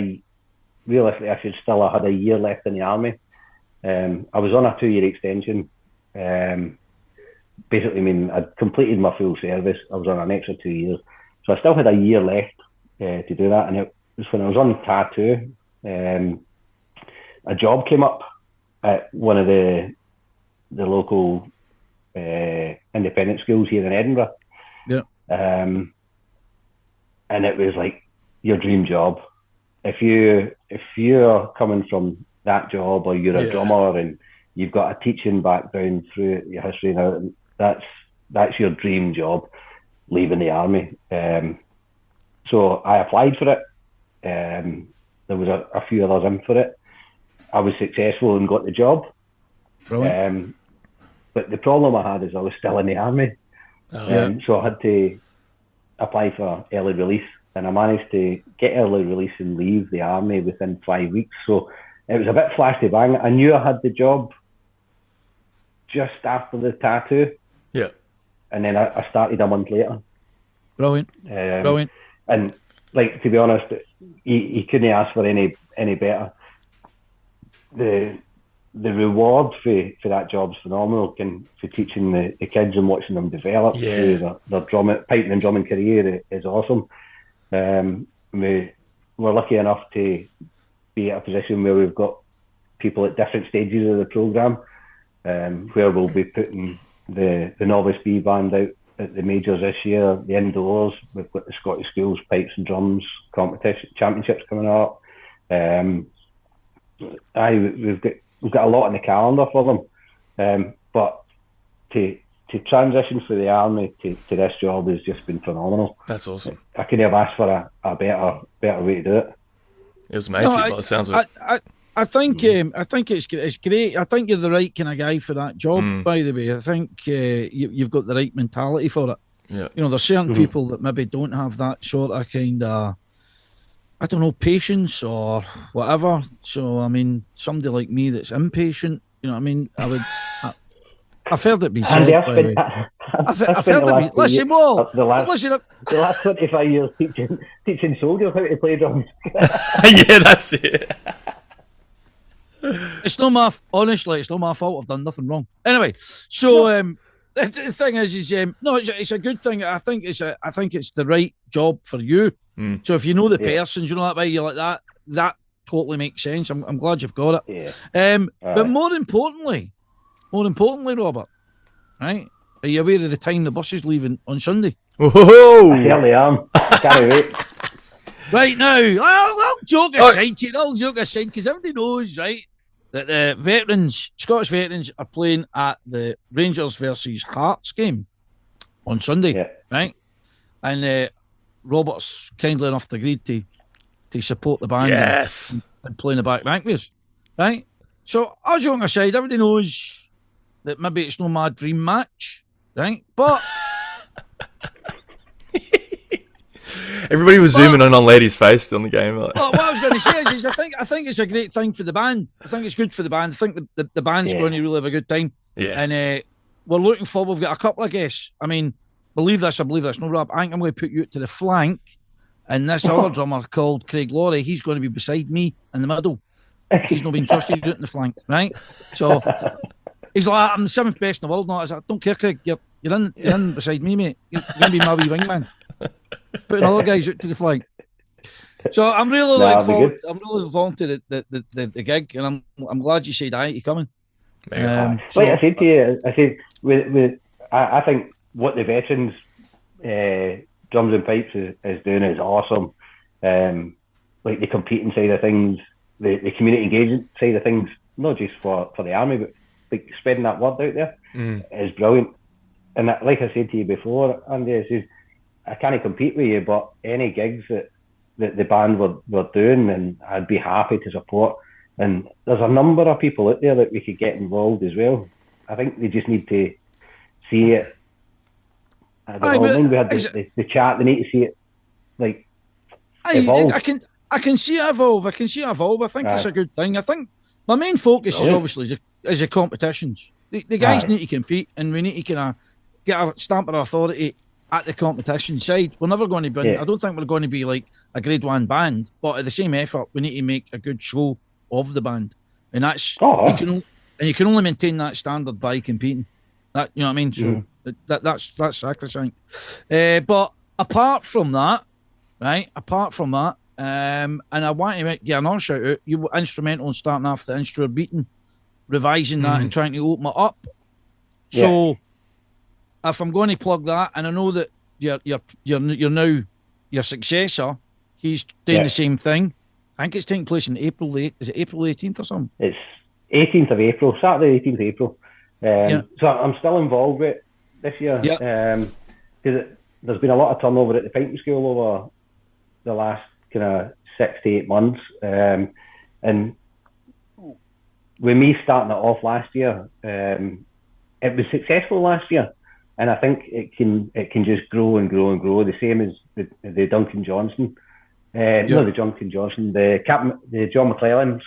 realistically, I should still have had a year left in the army. I was on a 2-year extension. Basically, I mean, I'd completed my full service. I was on an extra 2 years. So I still had a year left to do that. And it was when I was on tattoo, a job came up at one of the local independent schools here in Edinburgh. Yeah. And it was like your dream job. If you're coming from that job, or you're a drummer and you've got a teaching background through your history now, that's your dream job, leaving the army. So I applied for it. There was a few others in for it. I was successful and got the job. Brilliant. But the problem I had is I was still in the army. So I had to apply for early release, and I managed to get early release and leave the army within 5 weeks. So it was a bit flashy bang. I knew I had the job just after the tattoo. Yeah. And then I started a month later. Brilliant. Brilliant. And like, to be honest, you couldn't ask for any better. The reward for that job's phenomenal, for teaching the kids and watching them develop through their piping and drumming career is awesome. We're lucky enough to be at a position where we've got people at different stages of the programme, where we'll be putting the novice B band out at the majors this year, the indoors. We've got the Scottish Schools Pipes and Drums competition championships coming up. We've got a lot in the calendar for them, but to transition from the army to this job has just been phenomenal. That's awesome. I couldn't have asked for a better way to do it. It was amazing. By the sounds of it. I think it's great. I think you're the right kind of guy for that job. By the way, I think you've got the right mentality for it. Yeah. You know, there's certain people that maybe don't have that sort of kind of, I don't know, patience or whatever. So I mean, somebody like me that's impatient, you know what I mean? I've heard it be said. I've heard it be. Listen, the last 25 years teaching soldiers how to play drums. Yeah, that's it. It's not my fault. I've done nothing wrong. Anyway, so the thing is no, it's a good thing. I think it's the right job for you. So if you know the persons, you know that way, you're like that totally makes sense. I'm glad you've got it. But more importantly, Robert, right? Are you aware of the time the bus is leaving on Sunday? Oh, I certainly am. I can't wait. Right now, I'll joke aside, because everybody knows, right? that the veterans, Scottish veterans, are playing at the Rangers versus Hearts game on Sunday, right? And Robert's kindly enough to agree to support the band and play in the back rank with us, right? So, all joking aside, everybody knows that maybe it's no my dream match, right? But everybody was zooming in on Lady's face on the game. Well, what I was going to say is I think it's a great thing for the band. I think it's good for the band. I think the band's going to really have a good time. Yeah. And we're looking forward. We've got a couple of guests. I mean, believe this or believe this. No, Rob, I think I'm going to put you out to the flank. And this other drummer called Craig Laurie, he's going to be beside me in the middle. He's not been trusted out in the flank, right? So he's like, I'm the 7th best in the world. No, I don't care, Craig. You're in beside me, mate. You're going to be my wee wingman. Putting other guys out to the flank. So I'm really looking forward. I'm really looking forward to the gig, and I'm glad you said aye, you're coming. So, like I said to you, I think what the veterans drums and pipes is doing is awesome. Like the competing side of things, the community engagement side of things, not just for the army, but like spreading that word out there is brilliant. And that, like I said to you before, Andy, I can't compete with you, but any gigs that the band were doing, and I'd be happy to support. And there's a number of people out there that we could get involved as well. I think they just need to see it. I don't know. We had the chat. They need to see it evolve. I can see it evolve. I think it's a good thing. I think my main focus is obviously is the competitions. The guys need to compete, and we need to kind of get a stamp of authority at the competition side. We're never going to be. I don't think we're going to be like a Grade 1 band, but at the same effort, we need to make a good show of the band, and that's you can only maintain that standard by competing. That, you know what I mean? So that's sacrosanct. But apart from that, and I want to get another shout out. You were instrumental in starting off the Instru beating, revising that, and trying to open it up. So, if I'm going to plug that, and I know that you're now your successor, he's doing the same thing. I think it's taking place in April. Is it April 18th or something? It's 18th of April, Saturday 18th of April. So I'm still involved with it this year. Because there's been a lot of turnover at the piping school over the last kind of 6 to 8 months. And with me starting it off last year, it was successful last year. And I think it can just grow and grow and grow. The same as the Duncan Johnson. No, the Duncan Johnson, the John McClellan,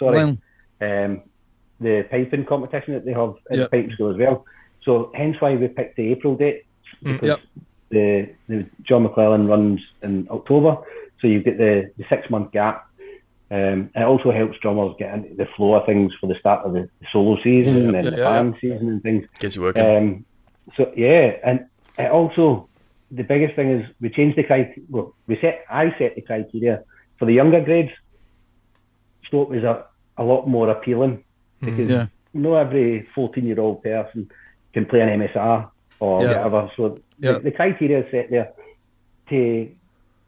the piping competition that they have at the piping school as well. So hence why we picked the April date, because the John McClellan runs in October. So you get the 6 month gap. It also helps drummers get into the flow of things for the start of the solo season and the band season and things. Gets you working. And it also, the biggest thing is we changed the criteria. Well, I set the criteria for the younger grades, so it was a lot more appealing, because not every 14-year-old person can play an MSR or whatever. So the criteria is set there to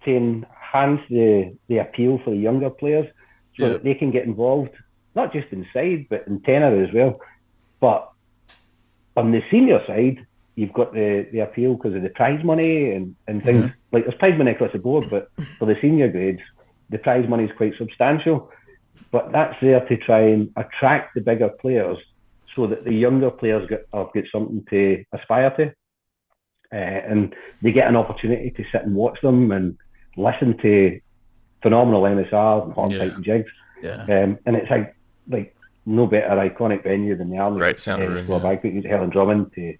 enhance the appeal for the younger players, so that they can get involved, not just inside, but in tenor as well. But on the senior side, you've got the appeal because of the prize money and things. Like, there's prize money across the board, but for the senior grades, the prize money is quite substantial. But that's there to try and attract the bigger players, so that the younger players get something to aspire to. And they get an opportunity to sit and watch them and listen to phenomenal MSRs and horn pipe and jigs. And it's like no better iconic venue than the Army. Great sound room. Bagpipe, Helen Drummond to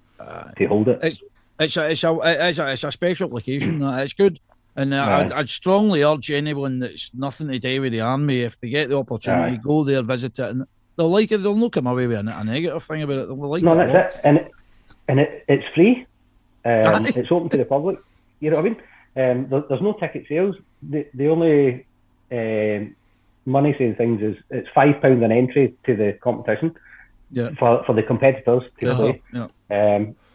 hold it. It's a special location. It's good, and I'd strongly urge anyone that's nothing to do with the Army, if they get the opportunity, go there, visit it, and they'll like it. They'll not come away with a negative thing about it. They'll like it. No, that's it. And it's free. It's open to the public. You know what I mean? There's no ticket sales. The only money saving things is it's £5 an entry to the competition for the competitors to play.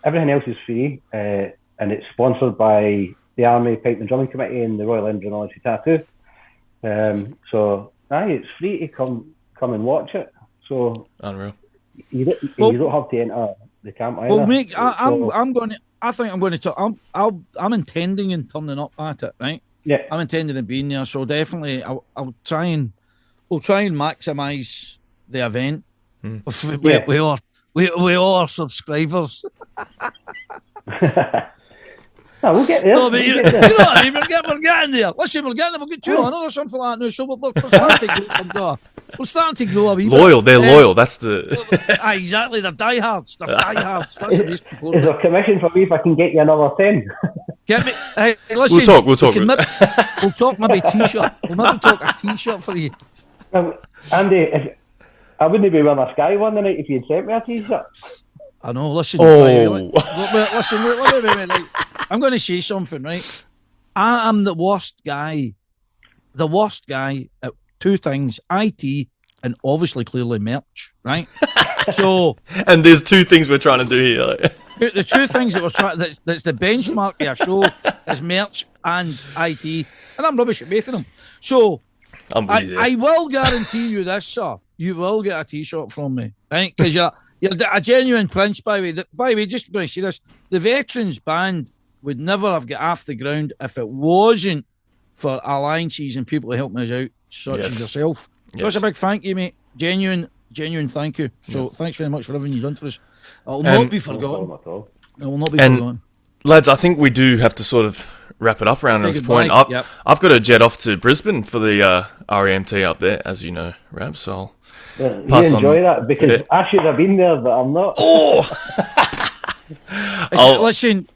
Everything else is free, and it's sponsored by the Army Pipe and Drumming Committee and the Royal Embryology Tattoo. So it's free to come and watch it. So Unreal. you don't have to enter the camp either. Well, mate, So, I'm going to. I think I'm going to talk. I'm intending in turning up at it, right? yeah. I'm intending in being there, so definitely I'll try and maximise the event with all our subscribers. No, we'll get there. No, but you know We'll get there. what I mean. We're getting there. Listen, we're getting there. We'll get 200 or something like that now. So we're starting to grow. We're starting to grow a wee bit. Loyal, they're loyal. That's the. Exactly, they're diehards. That's the best people. Is there commission for me if I can get you another 10? Get me. Hey, listen. We'll talk. We'll talk maybe a t-shirt. We'll maybe talk a t-shirt for you. Andy, I wouldn't be wearing a Sky one tonight if you'd sent me a t-shirt. I know. Listen. Oh. Listen. Wait. Right. I'm going to say something, right? I am the worst guy at two things: IT and obviously clearly merch, right? So, And there's two things we're trying to do here. Like. the two things that we're trying that's the benchmark of our show is merch and IT, and I'm rubbish at both of them. So, I'm with you there. I will guarantee you this, sir. You will get a t-shirt from me, right? Because you're a genuine prince, by the way. Just going to say this: the Veterans Band would never have got off the ground if it wasn't for alliances and people who help us out, such as yourself. Yes. That's a big thank you, mate. Genuine thank you. So thanks very much for everything you've done for us. It'll not be forgotten. No problem at all. It will not be And- forgotten. Lads, I think we do have to sort of wrap it up around Say this goodbye. point. Yep. I've got to jet off to Brisbane for the REMT up there, as you know, Rab. So Yeah, you Pass on. enjoy that because Yeah. I should have been there, but I'm not. Listen,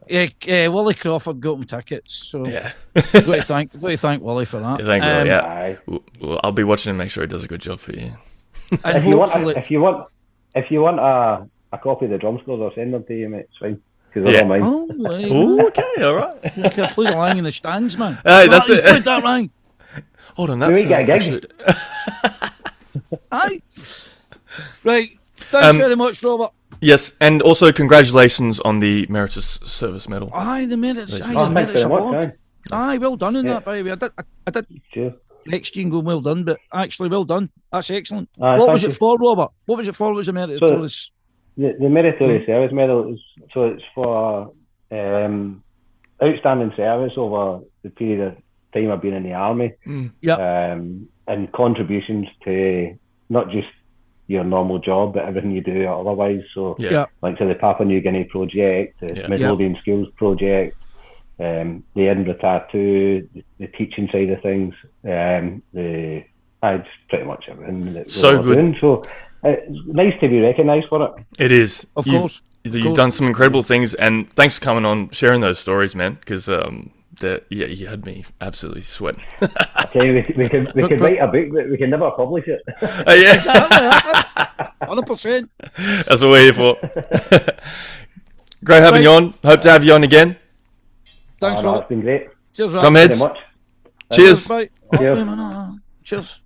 Willie Crawford got him tickets, so yeah. got to thank Willie for that. Yeah, thank you. Yeah. Aye. Well, I'll be watching and make sure he does a good job for you. And If you hopefully, if you want a copy of the drum scores, I'll send them to you, mate. It's fine because they're Yeah. all mine. oh, there you Ooh, go. okay, all right. You can play the line in the stands, man. Aye, that's He's it. played that line. Hold on, We that's might get a gig. actually- Aye. Right. Thanks very much, Robert. Yes, and also congratulations on the Meritorious Service Medal. Aye, the merits. Thank Aye, you. Oh, the thanks merits very much. award. Aye. Aye, well done in Yeah. that, by the way. I did Cheers. next year going well done, but actually well done. That's excellent. Aye, What thank was it you. for, Robert? What was it for? What was the Meritorious? The Meritorious Service Medal is it's for outstanding service over the period of time I've been in the army, and contributions to not just your normal job, but everything you do otherwise. So, Yeah. like to the Papua New Guinea project, the Yeah. Midlothian Skills project, the Edinburgh Tattoo, the teaching side of things, just pretty much everything that So we're good. doing. So it's nice to be recognised for it. It is. Of You've- course. You've done some incredible things, and thanks for coming on, sharing those stories, man, because you had me absolutely sweating. Okay, we can write a book, but we can never publish it. Yeah, 100%. that's what we're here for. Great having you on. Hope to have you on again. Thanks, No, Robert. it's been great. Cheers, Come Robert. heads. Very much. Cheers. Bye. Cheers. Cheers.